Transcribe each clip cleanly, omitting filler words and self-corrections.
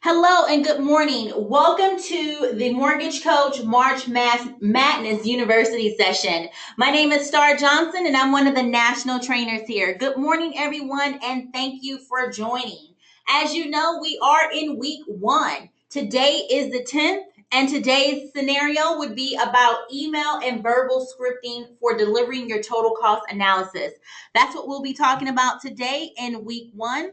Hello and good morning. Welcome to the Mortgage Coach March Madness University session. My name is Star Johnson and I'm one of the national trainers here. Good morning, everyone, and thank you for joining. As you know, we are in week 1. Today is the 10th, and today's scenario would be about email and verbal scripting for delivering your total cost analysis. That's what we'll be talking about today in week 1.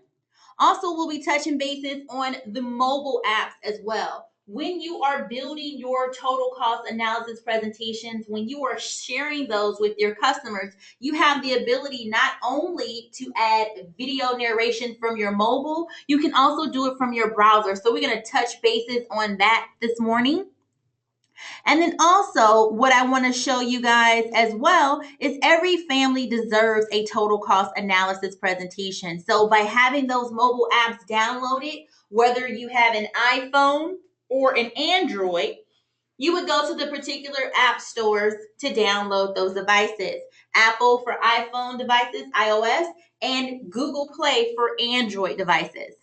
Also, we'll be touching bases on the mobile apps as well. When you are building your total cost analysis presentations, when you are sharing those with your customers, you have the ability not only to add video narration from your mobile, you can also do it from your browser. So, we're going to touch bases on that this morning. And then also, what I want to show you guys as well is every family deserves a total cost analysis presentation. So by having those mobile apps downloaded, whether you have an iPhone or an Android, you would go to the particular app stores to download those devices. Apple for iPhone devices, iOS, and Google Play for Android devices.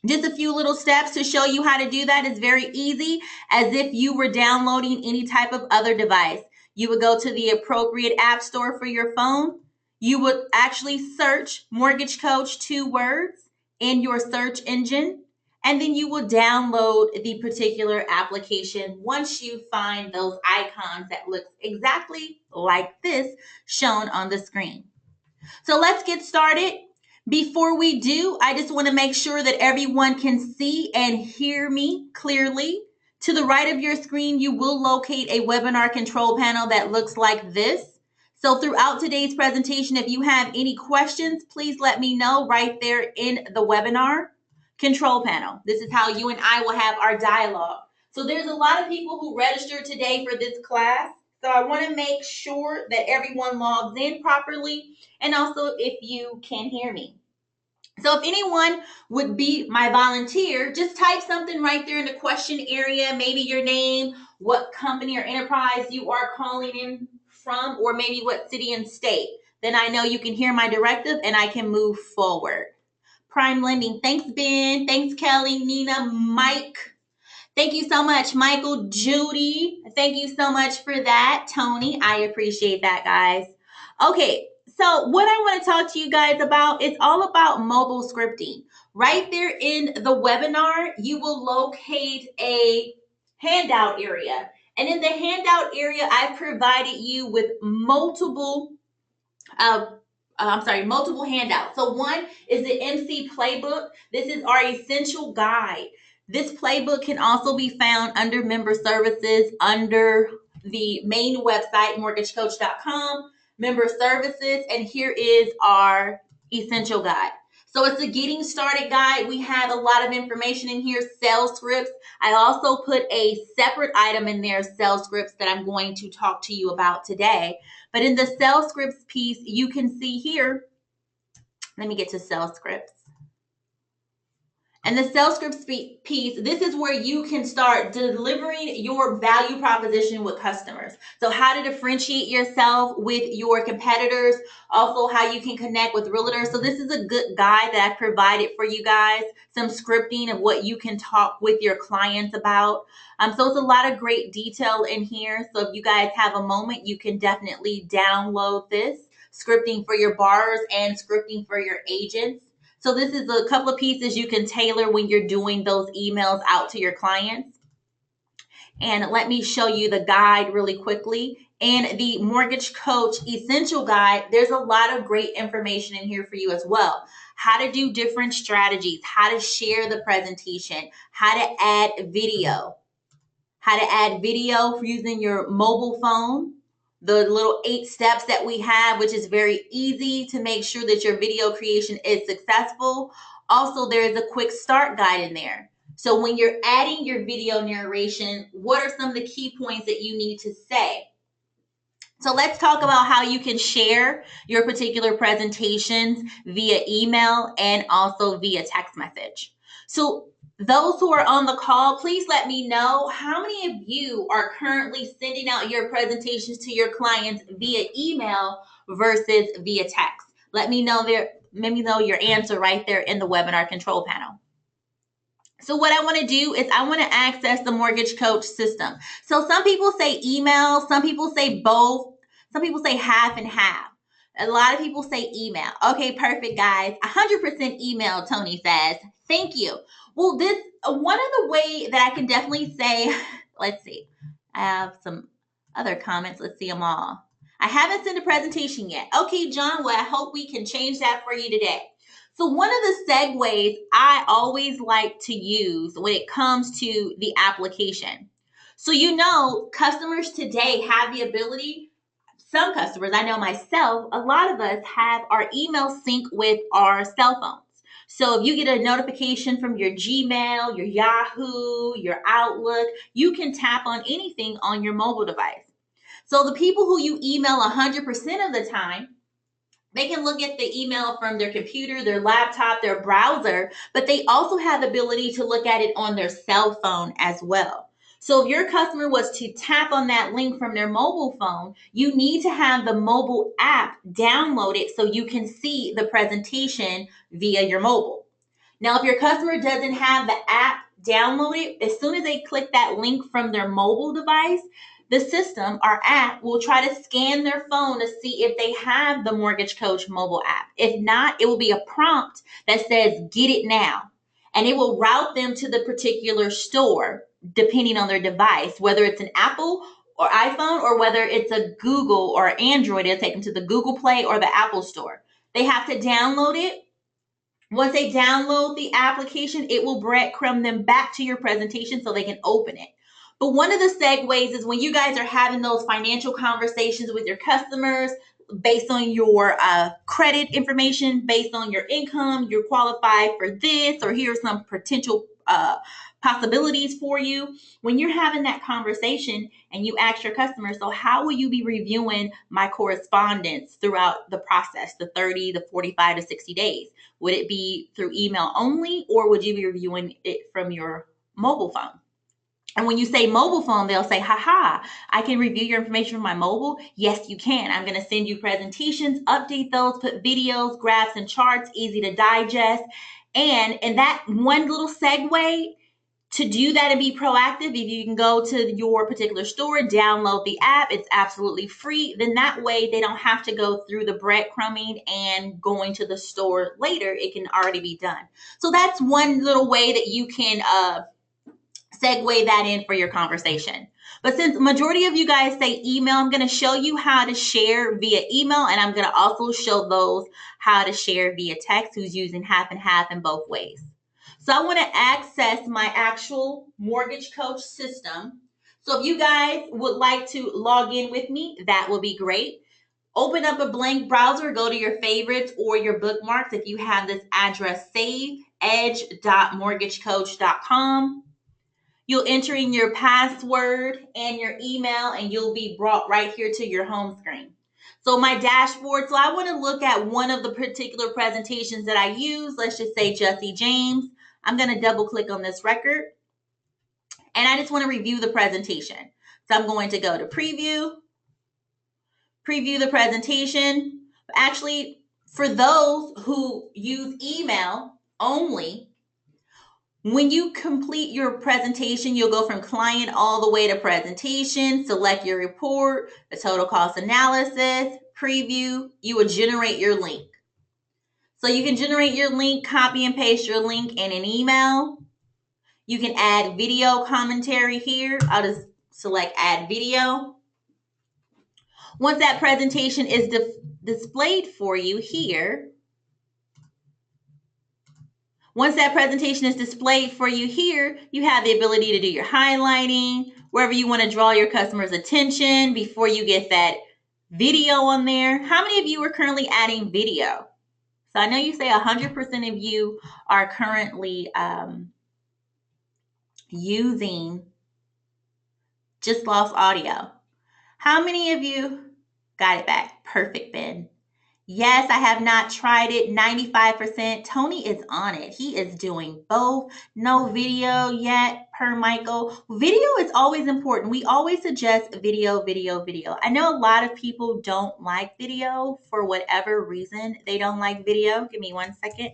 Just a few little steps to show you how to do that. Is very easy, as if you were downloading any type of other device. You would go to the appropriate app store for your phone. You would actually search Mortgage Coach 2 words in your search engine, and then you will download the particular application once you find those icons that look exactly like this shown on the screen. So let's get started. Before we do, I just want to make sure that everyone can see and hear me clearly. To the right of your screen, you will locate a webinar control panel that looks like this. So throughout today's presentation, if you have any questions, please let me know right there in the webinar control panel. This is how you and I will have our dialogue. So there's a lot of people who registered today for this class. So I want to make sure that everyone logs in properly, and also if you can hear me. So if anyone would be my volunteer, just type something right there in the question area, maybe your name, what company or enterprise you are calling in from, or maybe what city and state. Then I know you can hear my directive and I can move forward. Prime Lending. Thanks, Ben. Thanks, Kelly, Nina, Mike. Thank you so much, Michael, Judy. Thank you so much for that, Tony. I appreciate that, guys. Okay, so what I want to talk to you guys about is all about mobile scripting. Right there in the webinar, you will locate a handout area. And in the handout area, I've provided you with multiple multiple handouts. So one is the MC Playbook. This is our essential guide. This playbook can also be found under member services under the main website, mortgagecoach.com, member services, and here is our essential guide. So it's a getting started guide. We have a lot of information in here, sales scripts. I also put a separate item in there, sales scripts, that I'm going to talk to you about today. But in the sales scripts piece, you can see here, let me get to sales scripts. And the sales scripts piece, this is where you can start delivering your value proposition with customers. So how to differentiate yourself with your competitors, also how you can connect with realtors. So this is a good guide that I provided for you guys, some scripting of what you can talk with your clients about. So it's a lot of great detail in here. So if you guys have a moment, you can definitely download this scripting for your borrowers and scripting for your agents. So this is a couple of pieces you can tailor when you're doing those emails out to your clients. And let me show you the guide really quickly. And the Mortgage Coach Essential Guide, there's a lot of great information in here for you as well. How to do different strategies, how to share the presentation, how to add video, for using your mobile phone. The little 8 steps that we have, which is very easy to make sure that your video creation is successful. Also, there is a quick start guide in there. So when you're adding your video narration, what are some of the key points that you need to say? So let's talk about how you can share your particular presentations via email and also via text message. So those who are on the call, please let me know how many of you are currently sending out your presentations to your clients via email versus via text. Let me know your answer right there in the webinar control panel. So what I want to do is I want to access the Mortgage Coach system. So some people say email, some people say both, some people say half and half. A lot of people say email. Okay, perfect, guys. 100% email, Tony says. Thank you. Well, this one of the way that I can definitely say, let's see. I have some other comments. Let's see them all. I haven't sent a presentation yet. Okay, John, well, I hope we can change that for you today. So one of the segues I always like to use when it comes to the application. So customers today have the ability, some customers, I know myself, a lot of us have our email sync with our cell phones. So if you get a notification from your Gmail, your Yahoo, your Outlook, you can tap on anything on your mobile device. So the people who you email 100% of the time, they can look at the email from their computer, their laptop, their browser, but they also have the ability to look at it on their cell phone as well. So if your customer was to tap on that link from their mobile phone, you need to have the mobile app downloaded so you can see the presentation via your mobile. Now, if your customer doesn't have the app downloaded, as soon as they click that link from their mobile device, the system, our app, will try to scan their phone to see if they have the Mortgage Coach mobile app. If not, it will be a prompt that says, get it now. And it will route them to the particular store, depending on their device, whether it's an Apple or iPhone, or whether it's a Google or Android, it'll take them to the Google Play or the Apple Store. They have to download it. Once they download the application, it will breadcrumb them back to your presentation so they can open it. But one of the segues is when you guys are having those financial conversations with your customers based on your credit information, based on your income, you're qualified for this, or here's some potential possibilities for you. When you're having that conversation and you ask your customer, so how will you be reviewing my correspondence throughout the process, the 30, the 45 to 60 days? Would it be through email only, or would you be reviewing it from your mobile phone? And when you say mobile phone, they'll say, haha, I can review your information from my mobile. Yes, you can. I'm going to send you presentations, update those, put videos, graphs, and charts, easy to digest. And in that one little segue, to do that and be proactive, if you can go to your particular store, download the app, it's absolutely free. Then that way they don't have to go through the breadcrumbing and going to the store later. It can already be done. So that's one little way that you can segue that in for your conversation. But since majority of you guys say email, I'm going to show you how to share via email, and I'm going to also show those how to share via text who's using half and half in both ways. So I want to access my actual Mortgage Coach system. So if you guys would like to log in with me, that would be great. Open up a blank browser, go to your favorites or your bookmarks if you have this address saved, edge.mortgagecoach.com. You'll enter in your password and your email, and you'll be brought right here to your home screen. So my dashboard, so I want to look at one of the particular presentations that I use. Let's just say Jesse James. I'm going to double click on this record, and I just want to review the presentation. So I'm going to go to preview the presentation. Actually, for those who use email only, when you complete your presentation, you'll go from client all the way to presentation, select your report, the total cost analysis, preview, you will generate your link. So you can generate your link, copy and paste your link in an email. You can add video commentary here. I'll just select add video. Once that presentation is displayed for you here, Once that presentation is displayed for you here, you have the ability to do your highlighting, wherever you want to draw your customer's attention before you get that video on there. How many of you are currently adding video? So I know you say 100% of you are currently using Just Lost Audio. How many of you got it back? Perfect, Ben. Yes, I have not tried it. 95%. Tony is on it. He is doing both. No video yet, per Michael. Video is always important. We always suggest video, video, video. I know a lot of people don't like video for whatever reason. They don't like video. Give me 1 second.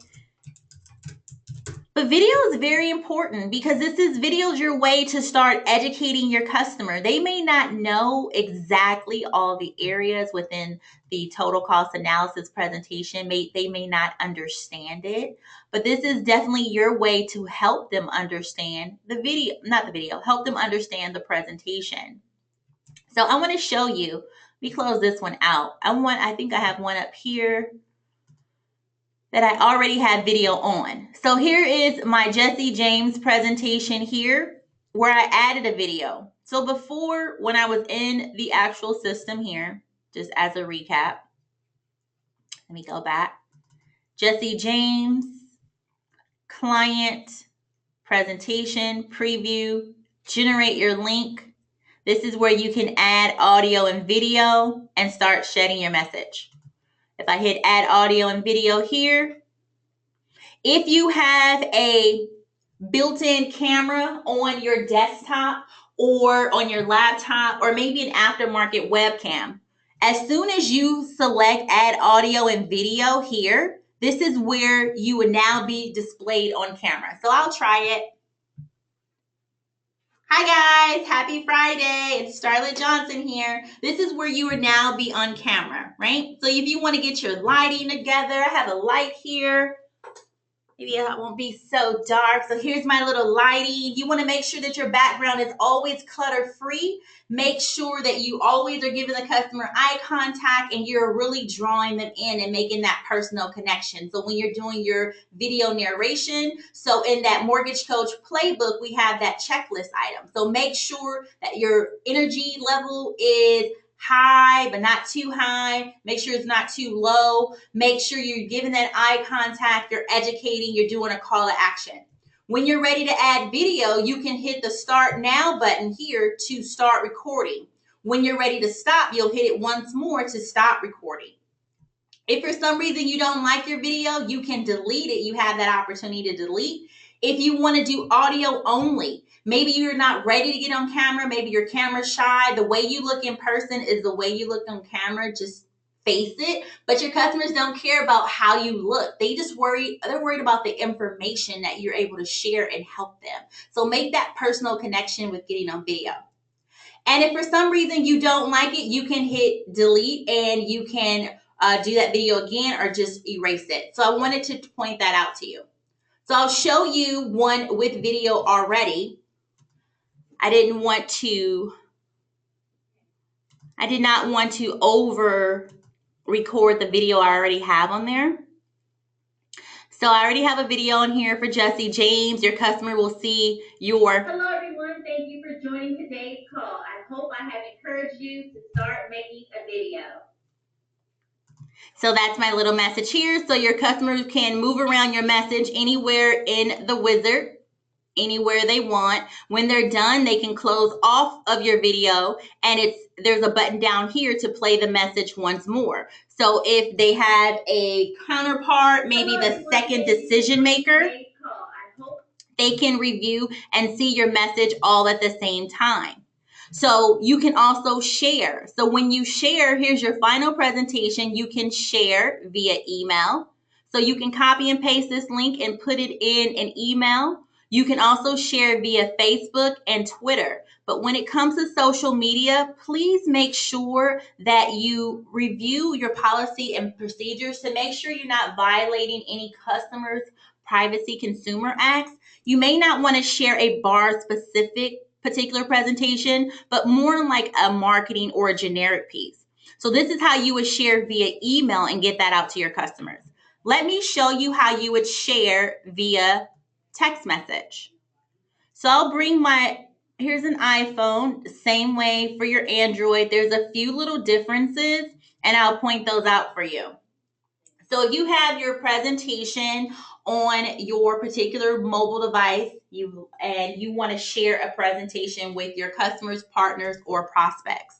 But video is very important because video is your way to start educating your customer. They may not know exactly all the areas within the total cost analysis presentation. They may not understand it, but this is definitely your way to help them understand help them understand the presentation. So I want to show you, let me close this one out. I think I have one up here that I already had video on. So here is my Jesse James presentation here where I added a video. So before, when I was in the actual system here, just as a recap, let me go back. Jesse James, client, presentation, preview, generate your link. This is where you can add audio and video and start shedding your message. If I hit add audio and video here, if you have a built-in camera on your desktop or on your laptop or maybe an aftermarket webcam, as soon as you select add audio and video here, this is where you would now be displayed on camera. So I'll try it. Hi guys, happy Friday. It's Starlet Johnson here. This is where you would now be on camera, right? So if you want to get your lighting together, I have a light here. Maybe it won't be so dark. So here's my little lighting. You want to make sure that your background is always clutter-free. Make sure that you always are giving the customer eye contact and you're really drawing them in and making that personal connection. So when you're doing your video narration, so in that Mortgage Coach playbook, we have that checklist item. So make sure that your energy level is high, but not too high. Make sure it's not too low. Make sure you're giving that eye contact, you're educating, you're doing a call to action. When you're ready to add video, you can hit the start now button here to start recording. When you're ready to stop, you'll hit it once more to stop recording. If for some reason you don't like your video, you can delete it. You have that opportunity to delete. If you want to do audio only, maybe you're not ready to get on camera, maybe your camera's shy, the way you look in person is the way you look on camera, just face it. But your customers don't care about how you look. They're worried about the information that you're able to share and help them. So make that personal connection with getting on video. And if for some reason you don't like it, you can hit delete and you can do that video again or just erase it. So I wanted to point that out to you. So I'll show you one with video already. I did not want to over record the video I already have on there. So I already have a video on here for Jesse James. Your customer will see your... Hello everyone, thank you for joining today's call. I hope I have encouraged you to start making a video. So that's my little message here. So your customers can move around your message anywhere in the wizard, anywhere they want. When they're done, they can close off of your video and there's a button down here to play the message once more. So if they have a counterpart, maybe the second decision maker, they can review and see your message all at the same time. So you can also share. So when you share, here's your final presentation. You can share via email. So you can copy and paste this link and put it in an email. You can also share via Facebook and Twitter. But when it comes to social media, please make sure that you review your policy and procedures to make sure you're not violating any customers' privacy consumer acts. You may not want to share a bar specific particular presentation, but more like a marketing or a generic piece. So this is how you would share via email and get that out to your customers. Let me show you how you would share via text message. So I'll bring here's an iPhone, same way for your Android. There's a few little differences and I'll point those out for you. So if you have your presentation on your particular mobile device and you want to share a presentation with your customers, partners, or prospects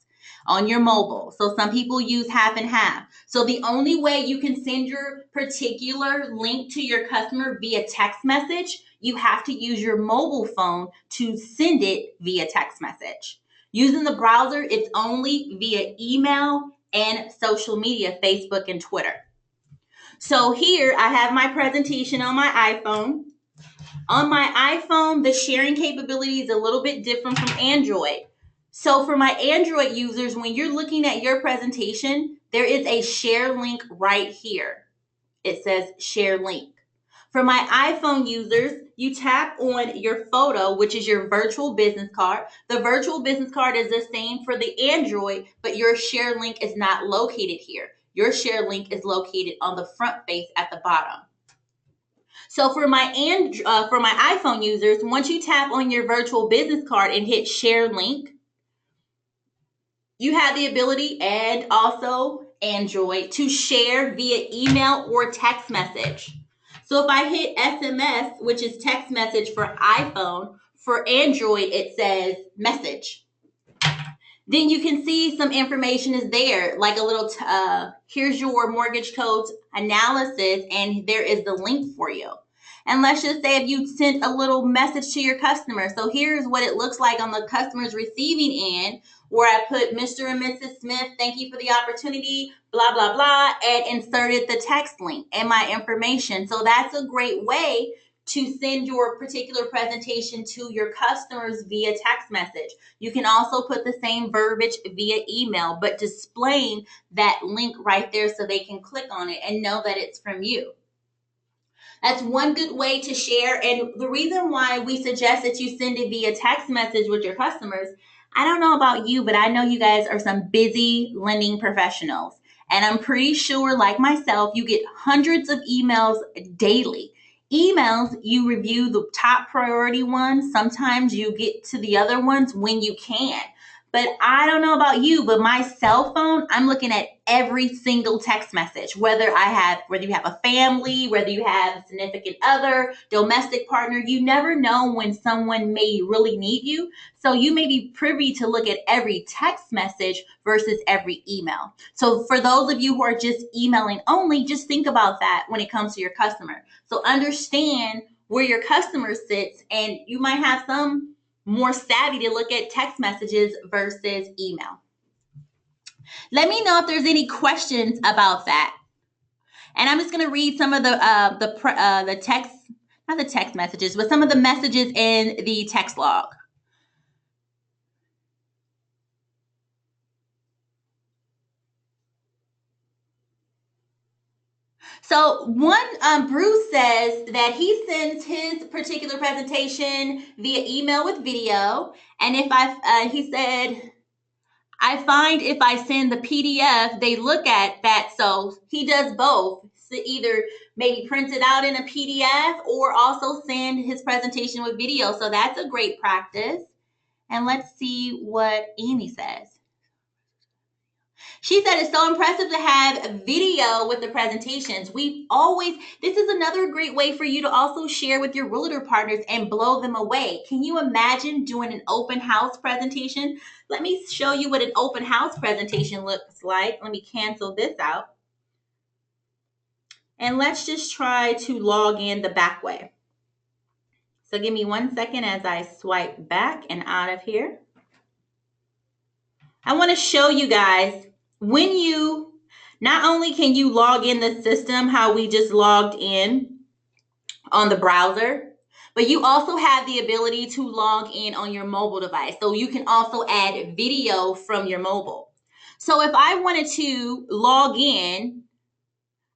on your mobile. So some people use half and half. So the only way you can send your particular link to your customer via text message, you have to use your mobile phone to send it via text message. Using the browser, it's only via email and social media, Facebook and Twitter. So here I have my presentation on my iPhone. On my iPhone, the sharing capability is a little bit different from Android. So for my Android users, when you're looking at your presentation, there is a share link right here. It says share link. For my iPhone users, you tap on your photo, which is your virtual business card. The virtual business card is the same for the Android, but your share link is not located here. Your share link is located on the front face at the bottom. So for my iPhone users, once you tap on your virtual business card and hit share link, you have the ability, and also Android, to share via email or text message. So if I hit SMS, which is text message for iPhone, for Android it says message. Then you can see some information is there, like a little, here's your mortgage codes analysis, and there is the link for you. And let's just say if you sent a little message to your customer. So here's what it looks like on the customer's receiving end, where I put Mr. and Mrs. Smith, thank you for the opportunity, blah, blah, blah, and inserted the text link and my information. So that's a great way to send your particular presentation to your customers via text message. You can also put the same verbiage via email, but displaying that link right there so they can click on it and know that it's from you. That's one good way to share. And the reason why we suggest that you send it via text message with your customers, I don't know about you, but I know you guys are some busy lending professionals. And I'm pretty sure, like myself, you get hundreds of emails daily. Emails, you review the top priority ones. Sometimes you get to the other ones when you can. But I don't know about you, but my cell phone, I'm looking at every single text message, whether you have a family, whether you have a significant other, domestic partner, you never know when someone may really need you. So you may be privy to look at every text message versus every email. So for those of you who are just emailing only, just think about that when it comes to your customer. So understand where your customer sits, and you might have some more savvy to look at text messages versus email. Let me know if there's any questions about that. And I'm just going to read some of the text, not the text messages, but some of the messages in the text log. So Bruce says that he sends his particular presentation via email with video. And he said, I find if I send the PDF, they look at that. So he does both. So either maybe print it out in a PDF or also send his presentation with video. So that's a great practice. And let's see what Amy says. She said it's so impressive to have video with the presentations. This is another great way for you to also share with your realtor partners and blow them away. Can you imagine doing an open house presentation? Let me show you what an open house presentation looks like. Let me cancel this out. And let's just try to log in the back way. So give me 1 second as I swipe back and out of here. I want to show you guys, when you, not only can you log in the system how we just logged in on the browser, but you also have the ability to log in on your mobile device. So you can also add video from your mobile. So if I wanted to log in,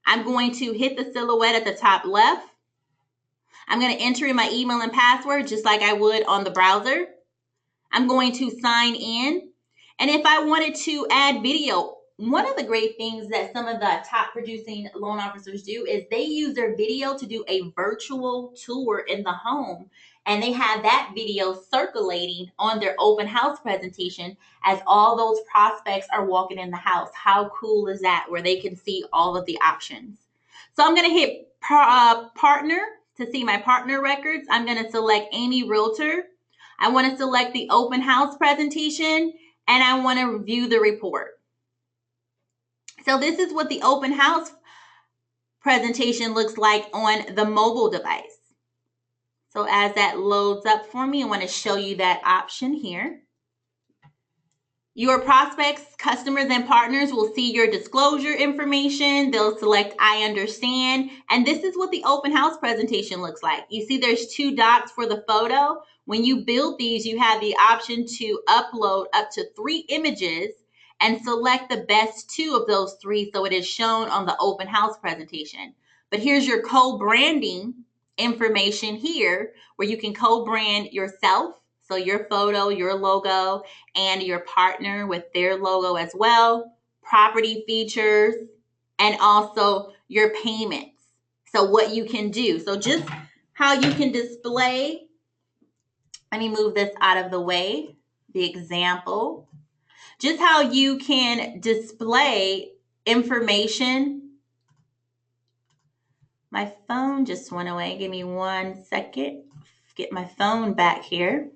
I'm going to hit the silhouette at the top left. I'm going to enter in my email and password just like I would on the browser. I'm going to sign in. And if I wanted to add video, one of the great things that some of the top producing loan officers do is they use their video to do a virtual tour in the home. And they have that video circulating on their open house presentation as all those prospects are walking in the house. How cool is that, where they can see all of the options? So I'm going to hit partner to see my partner records. I'm going to select Amy Realtor. I want to select the open house presentation, and I want to view the report. So this is what the open house presentation looks like on the mobile device. So as that loads up for me, I want to show you that option here. Your prospects, customers, and partners will see your disclosure information. They'll select I understand. And this is what the open house presentation looks like. You see there's 2 dots for the photo. When you build these, you have the option to upload up to 3 images and select the best 2 of those 3 so it is shown on the open house presentation. But here's your co-branding information here where you can co-brand yourself. So your photo, your logo, and your partner with their logo as well, property features, and also your payments. So what you can do. So just how you can display, let me move this out of the way, the example. Just how you can display information. My phone just went away. Give me 1 second. Get my phone back here.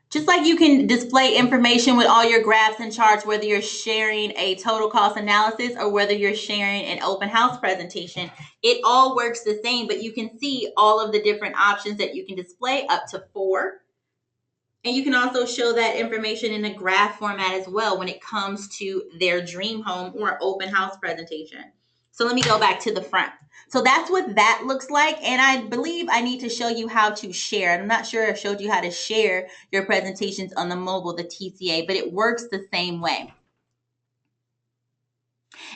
Just like you can display information with all your graphs and charts, whether you're sharing a total cost analysis or whether you're sharing an open house presentation, it all works the same, but you can see all of the different options that you can display, up to 4. And you can also show that information in a graph format as well when it comes to their dream home or open house presentation. So let me go back to the front. So that's what that looks like. And I believe I need to show you how to share. I'm not sure I showed you how to share your presentations on the mobile, the TCA, but it works the same way.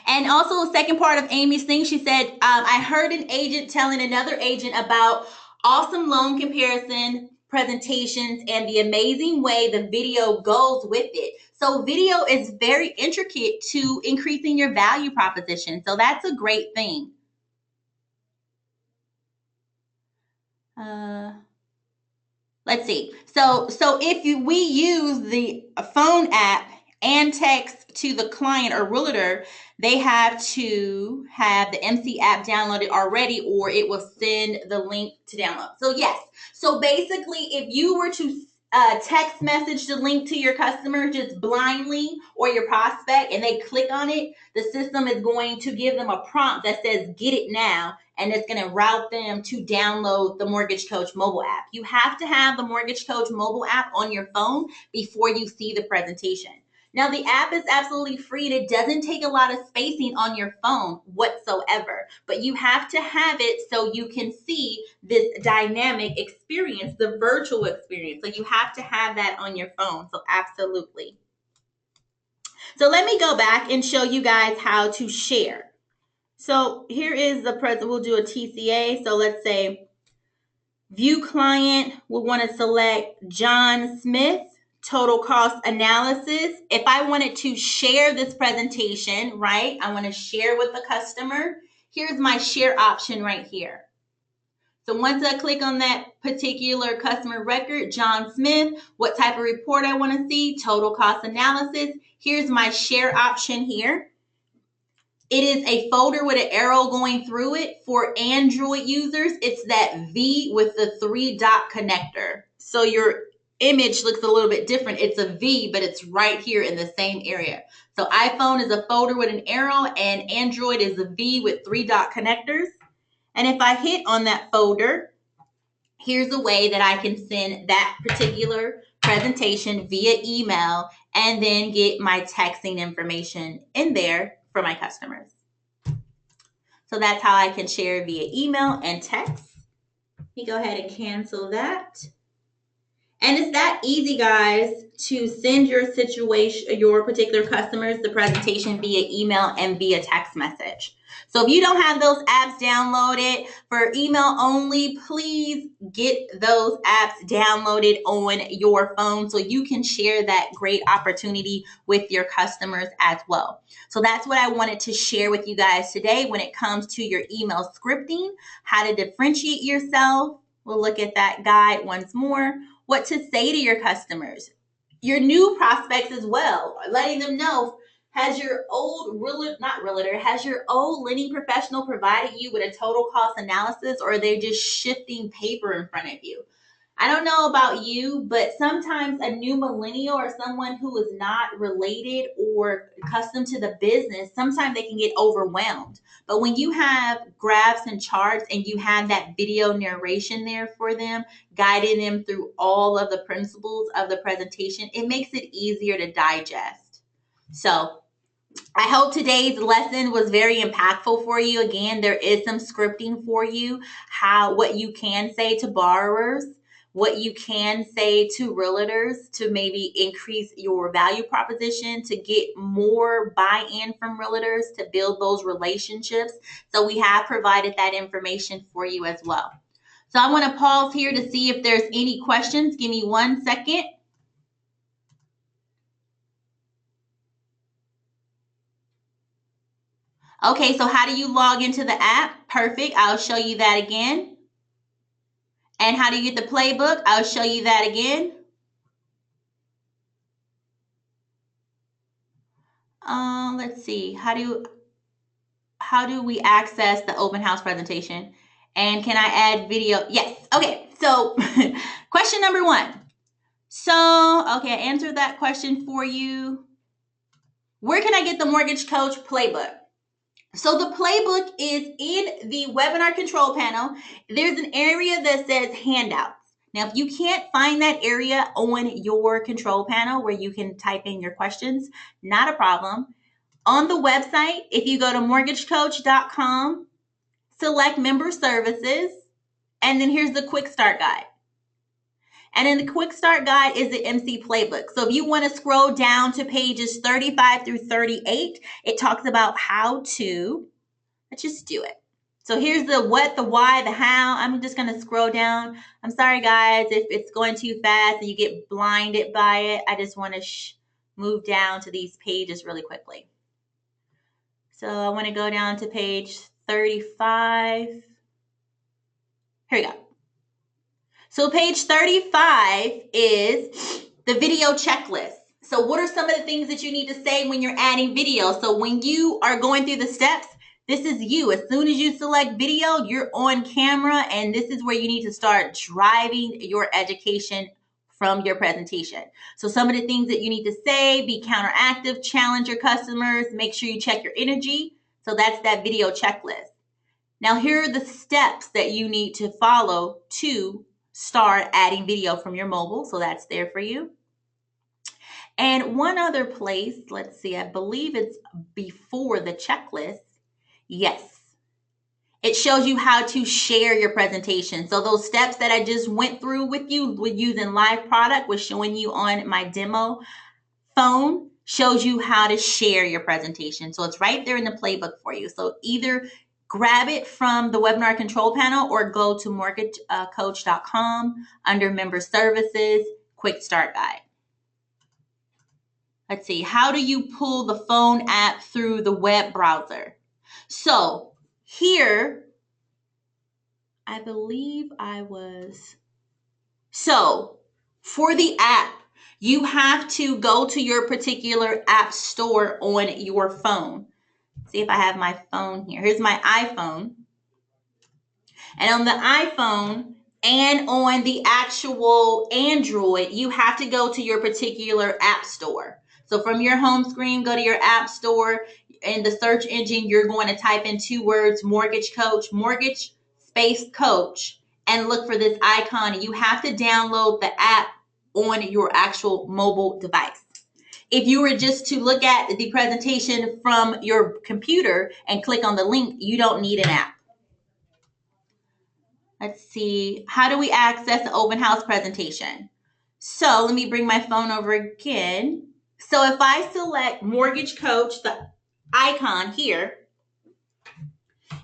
And also, the second part of Amy's thing, she said, I heard an agent telling another agent about awesome loan comparison presentations and the amazing way the video goes with it. So video is very intricate to increasing your value proposition. So that's a great thing. Let's see. So if we use the phone app and text to the client or realtor, they have to have the MC app downloaded already, or it will send the link to download. So yes. So basically, if you were to text message the link to your customer just blindly, or your prospect, and they click on it, the system is going to give them a prompt that says get it now, and it's going to route them to download the Mortgage Coach mobile app. You have to have the Mortgage Coach mobile app on your phone before you see the presentation. Now, the app is absolutely free and it doesn't take a lot of spacing on your phone whatsoever, but you have to have it so you can see this dynamic experience, the virtual experience. So you have to have that on your phone. So absolutely. So let me go back and show you guys how to share. So here is the present. We'll do a TCA. So let's say view client. We'll want to select John Smith. Total cost analysis. If I wanted to share this presentation, right, I want to share with the customer. Here's my share option right here. So once I click on that particular customer record, John Smith, what type of report I want to see, total cost analysis. Here's my share option here. It is a folder with an arrow going through it. For Android users, it's that V with the 3-dot connector. So your image looks a little bit different. It's a V, but it's right here in the same area. So iPhone is a folder with an arrow, and Android is a V with 3-dot connectors. And if I hit on that folder, here's a way that I can send that particular presentation via email and then get my texting information in there for my customers. So that's how I can share via email and text. Let me go ahead and cancel that. And it's that easy, guys, to send your particular customers the presentation via email and via text message. So if you don't have those apps downloaded for email only, please get those apps downloaded on your phone so you can share that great opportunity with your customers as well. So that's what I wanted to share with you guys today when it comes to your email scripting, how to differentiate yourself. We'll look at that guide once more. What to say to your customers, your new prospects as well, letting them know, has your old lending professional provided you with a total cost analysis, or are they just shifting paper in front of you? I don't know about you, but sometimes a new millennial or someone who is not related or accustomed to the business, sometimes they can get overwhelmed. But when you have graphs and charts and you have that video narration there for them, guiding them through all of the principles of the presentation, it makes it easier to digest. So I hope today's lesson was very impactful for you. Again, there is some scripting for you, what you can say to borrowers, what you can say to realtors to maybe increase your value proposition, to get more buy-in from realtors, to build those relationships. So we have provided that information for you as well. So I want to pause here to see if there's any questions. Give me 1 second. Okay, so how do you log into the app? Perfect. I'll show you that again. And how do you get the playbook? I'll show you that again. Let's see. How do we access the open house presentation? And can I add video? Yes. Okay. So question number 1. So, okay, I answered that question for you. Where can I get the Mortgage Coach playbook? So the playbook is in the webinar control panel. There's an area that says handouts. Now, if you can't find that area on your control panel where you can type in your questions, not a problem. On the website, if you go to mortgagecoach.com, select member services, and then here's the quick start guide. And in the quick start guide is the MC playbook. So if you want to scroll down to pages 35 through 38, it talks about how to, let's just do it. So here's the what, the why, the how. I'm just going to scroll down. I'm sorry, guys, if it's going too fast and you get blinded by it. I just want to move down to these pages really quickly. So I want to go down to page 35. Here we go. So page 35 is the video checklist. So what are some of the things that you need to say when you're adding video? So when you are going through the steps, this is you. As soon as you select video, you're on camera, and this is where you need to start driving your education from your presentation. So some of the things that you need to say: be counteractive, challenge your customers, make sure you check your energy. So that's that video checklist. Now here are the steps that you need to follow to start adding video from your mobile. So that's there for you. And one other place, let's see, I believe it's before the checklist. Yes. It shows you how to share your presentation. So those steps that I just went through with you with using live product was showing you on my demo phone, shows you how to share your presentation. So it's right there in the playbook for you. So either grab it from the webinar control panel or go to mortgagecoach.com under member services, quick start guide. Let's see, how do you pull the phone app through the web browser? So here, I believe so for the app, you have to go to your particular app store on your phone. See if I have my phone here. Here's my iPhone. And on the iPhone and on the actual Android, you have to go to your particular app store. So from your home screen, go to your app store. In the search engine, you're going to type in 2 words, Mortgage Coach, mortgage space coach, and look for this icon. You have to download the app on your actual mobile device. If you were just to look at the presentation from your computer and click on the link, you don't need an app. Let's see, how do we access the open house presentation? So let me bring my phone over again. So if I select Mortgage Coach, the icon here,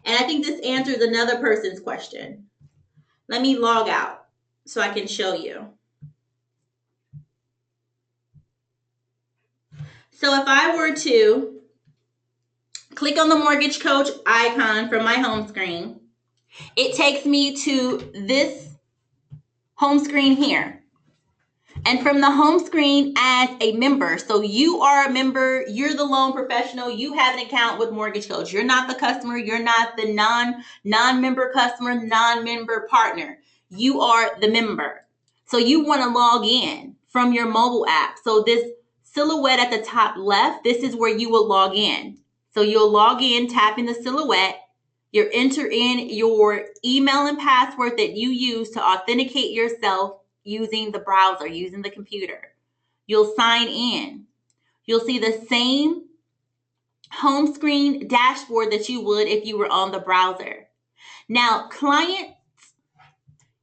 and I think this answers another person's question. Let me log out so I can show you. So if I were to click on the Mortgage Coach icon from my home screen, it takes me to this home screen here. And from the home screen as a member, so you are a member, you're the loan professional, you have an account with Mortgage Coach. You're not the customer, you're not the non-member customer, non-member partner. You are the member. So you want to log in from your mobile app. So this silhouette at the top left, this is where you will log in. So you'll log in tapping the silhouette. You enter in your email and password that you use to authenticate yourself using the browser, using the computer. You'll sign in. You'll see the same home screen dashboard that you would if you were on the browser. Now, client,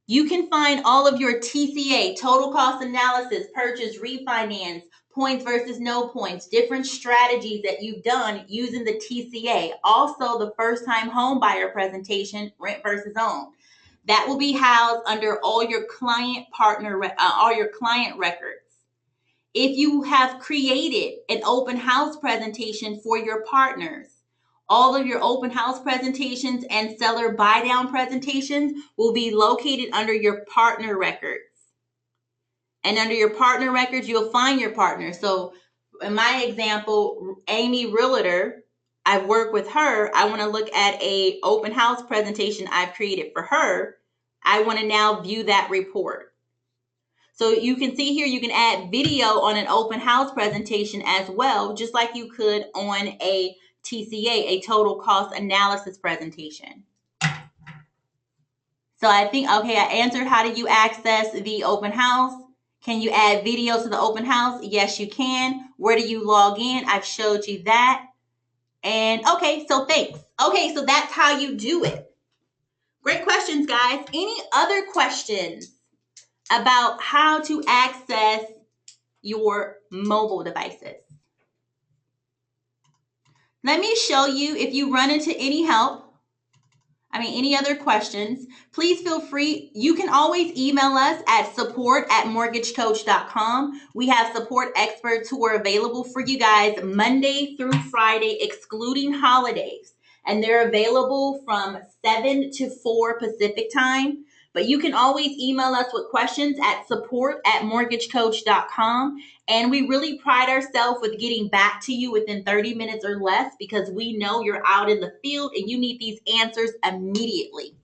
you can find all of your TCA, total cost analysis, purchase, refinance, points versus no points, different strategies that you've done using the TCA. Also, the first time home buyer presentation, rent versus own. That will be housed under all your client all your client records. If you have created an open house presentation for your partners, all of your open house presentations and seller buy down presentations will be located under your partner records. And under your partner records, you'll find your partner. So in my example, Amy Realtor, I work with her. I want to look at a open house presentation I've created for her. I want to now view that report. So you can see here, you can add video on an open house presentation as well, just like you could on a TCA, a total cost analysis presentation. So I think, okay, I answered how do you access the open house? Can you add video to the open house? Yes, you can. Where do you log in? I've showed you that. And okay, so thanks. Okay, so that's how you do it. Great questions, guys. Any other questions about how to access your mobile devices? Let me show you. If you run into any any other questions, please feel free. You can always email us at support@mortgagecoach.com. We have support experts who are available for you guys Monday through Friday, excluding holidays. And they're available from 7 to 4 Pacific time. But you can always email us with questions at support@mortgagecoach.com. And we really pride ourselves with getting back to you within 30 minutes or less because we know you're out in the field and you need these answers immediately.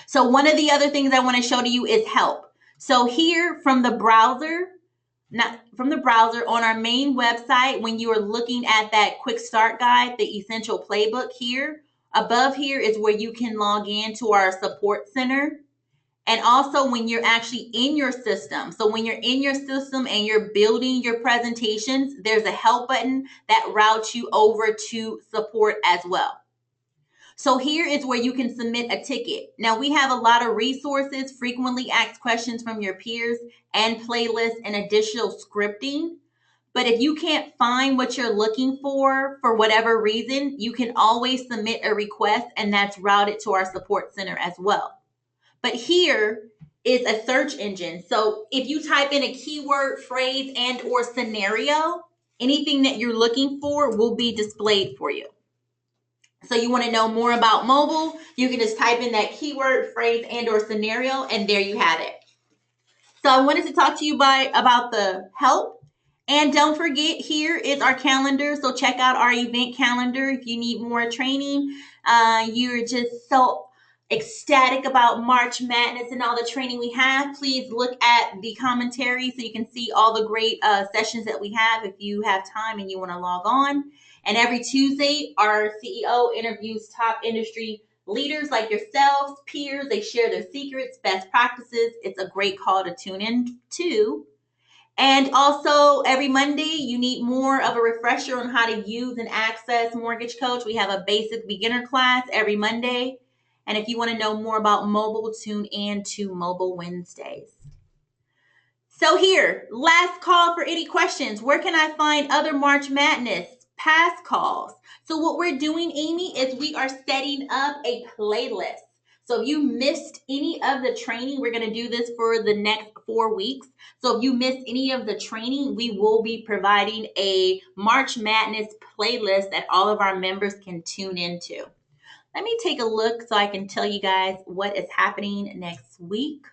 So one of the other things I want to show to you is help. So here from the browser, on our main website, when you are looking at that quick start guide, the essential playbook here, above here is where you can log in to our support center. And also when you're actually in your system. So when you're in your system and you're building your presentations, there's a help button that routes you over to support as well. So here is where you can submit a ticket. Now we have a lot of resources, frequently asked questions from your peers, and playlists and additional scripting. But if you can't find what you're looking for whatever reason, you can always submit a request and that's routed to our support center as well. But here is a search engine. So if you type in a keyword, phrase, and or scenario, anything that you're looking for will be displayed for you. So you want to know more about mobile, you can just type in that keyword, phrase, and or scenario, and there you have it. So I wanted to talk to you about the help. And don't forget, here is our calendar. So check out our event calendar if you need more training. You're just so ecstatic about March Madness and all the training we have. Please look at the commentary so you can see all the great sessions that we have if you have time and you want to log on. And every Tuesday, our CEO interviews top industry leaders like yourselves, peers. They share their secrets, best practices. It's a great call to tune in to. And also every Monday, you need more of a refresher on how to use and access Mortgage Coach. We have a basic beginner class every Monday. And if you want to know more about mobile, tune in to Mobile Wednesdays. So here, last call for any questions. Where can I find other March Madness past calls? So what we're doing, Amy, is we are setting up a playlist. So if you missed any of the training, we're going to do this for the next 4 weeks. So if you missed any of the training, we will be providing a March Madness playlist that all of our members can tune into. Let me take a look so I can tell you guys what is happening next week.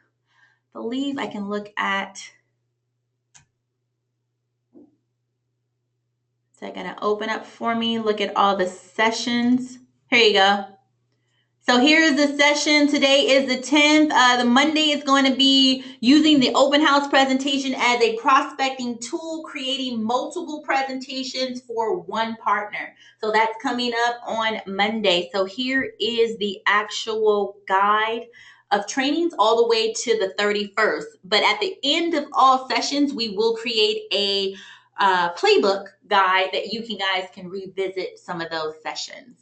I believe I can look at... So I'm going to open up for me, look at all the sessions. Here you go. So here is the session. Today is the 10th. The Monday is going to be using the open house presentation as a prospecting tool, creating multiple presentations for one partner. So that's coming up on Monday. So here is the actual guide of trainings all the way to the 31st. But at the end of all sessions, we will create a playbook guide that you guys can revisit some of those sessions.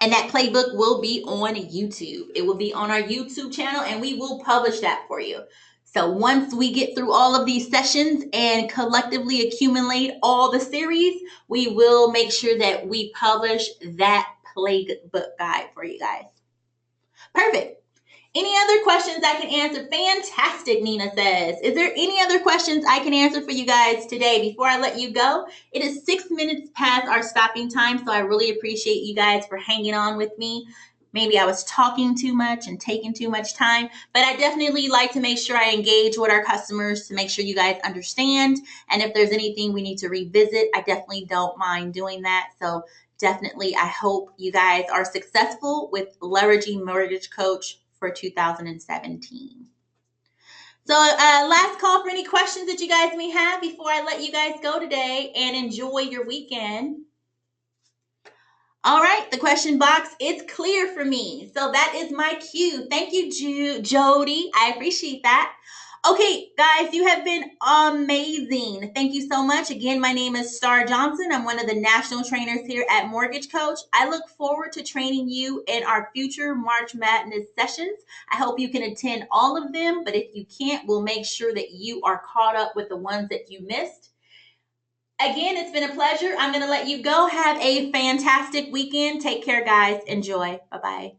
And that playbook will be on YouTube. It will be on our YouTube channel, and we will publish that for you. So once we get through all of these sessions and collectively accumulate all the series, we will make sure that we publish that playbook guide for you guys. Perfect. Any other questions I can answer? Fantastic, Nina says. Is there any other questions I can answer for you guys today before I let you go? It is 6 minutes past our stopping time, so I really appreciate you guys for hanging on with me. Maybe I was talking too much and taking too much time, but I definitely like to make sure I engage with our customers to make sure you guys understand. And if there's anything we need to revisit, I definitely don't mind doing that. So definitely, I hope you guys are successful with leveraging Mortgage Coach for 2017. So last call for any questions that you guys may have before I let you guys go today and enjoy your weekend. All right, the question box is clear for me. So that is my cue. Thank you, Jody. I appreciate that. Okay, guys, you have been amazing. Thank you so much. Again, my name is Star Johnson. I'm one of the national trainers here at Mortgage Coach. I look forward to training you in our future March Madness sessions. I hope you can attend all of them, but if you can't, we'll make sure that you are caught up with the ones that you missed. Again, it's been a pleasure. I'm going to let you go. Have a fantastic weekend. Take care, guys. Enjoy. Bye-bye.